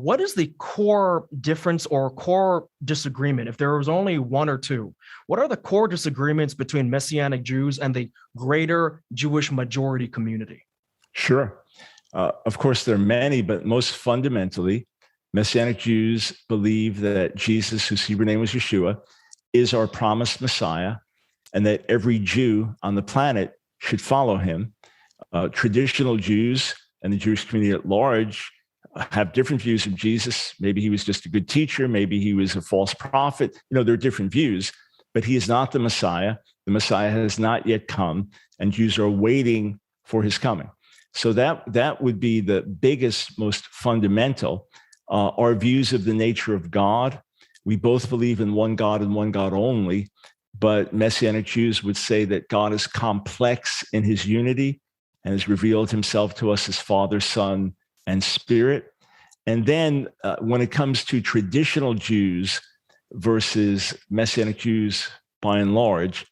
What is the core difference or core disagreement? If there was only one or two, what are the core disagreements between Messianic Jews and the greater Jewish majority community? Sure. Of course, there are many, but most fundamentally, Messianic Jews believe that Jesus, whose Hebrew name was Yeshua, is our promised Messiah, and that every Jew on the planet should follow him. Traditional Jews and the Jewish community at large have different views of Jesus. Maybe he was just a good teacher. Maybe he was a false prophet. There are different views, but he is not the Messiah. The Messiah has not yet come, and Jews are waiting for his coming. So that would be the biggest, most fundamental. Our views of the nature of God. We both believe in one God and one God only, but Messianic Jews would say that God is complex in his unity and has revealed himself to us as Father, Son, and Spirit. And then when it comes to traditional Jews versus Messianic Jews by and large,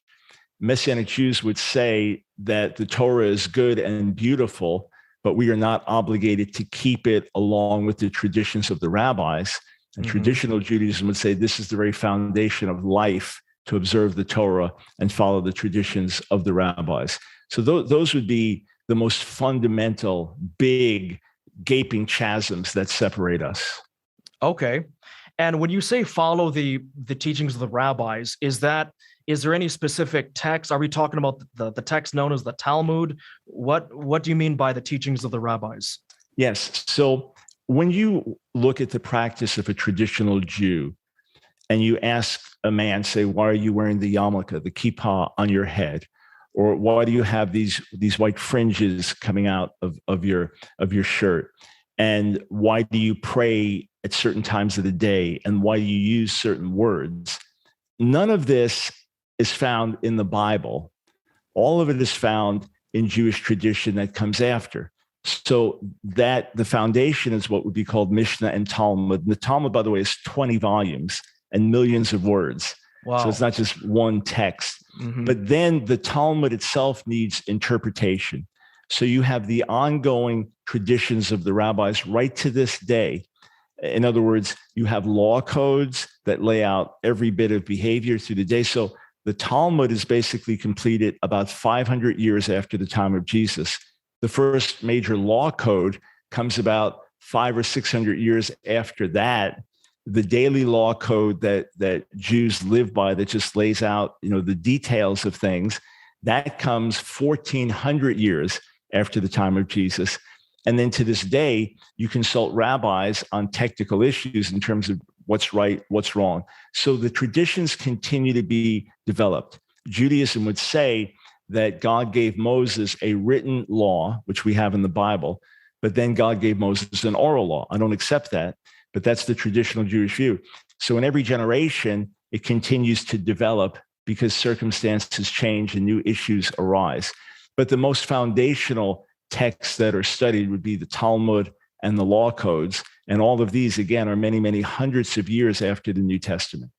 Messianic Jews would say that the Torah is good and beautiful, but we are not obligated to keep it along with the traditions of the rabbis. And traditional Judaism would say this is the very foundation of life, to observe the Torah and follow the traditions of the rabbis. So those would be the most fundamental, big, gaping chasms that separate us. Okay. And when you say follow the teachings of the rabbis, is there any specific text? Are we talking about the text known as the Talmud? What do you mean by the teachings of the rabbis? Yes. So when you look at the practice of a traditional Jew and you ask a man, say, why are you wearing the yarmulke, the kippah on your head? Or why do you have these white fringes coming out of your shirt? And why do you pray at certain times of the day? And why do you use certain words? None of this is found in the Bible. All of it is found in Jewish tradition that comes after. So that the foundation is what would be called Mishnah and Talmud. The Talmud, by the way, is 20 volumes and millions of words. Wow. So it's not just one text. But then the Talmud itself needs interpretation. So you have the ongoing traditions of the rabbis right to this day. In other words, you have law codes that lay out every bit of behavior through the day. So the Talmud is basically completed about 500 years after the time of Jesus. The first major law code comes about 500 or 600 years after that. The daily law code that Jews live by, that just lays out, the details of things, that comes 1400 years after the time of Jesus. And then to this day, you consult rabbis on technical issues in terms of what's right, what's wrong. So the traditions continue to be developed. Judaism would say that God gave Moses a written law, which we have in the Bible, but then God gave Moses an oral law. I don't accept that, but that's the traditional Jewish view. So in every generation, it continues to develop because circumstances change and new issues arise. But the most foundational texts that are studied would be the Talmud and the law codes. And all of these, again, are many, many hundreds of years after the New Testament.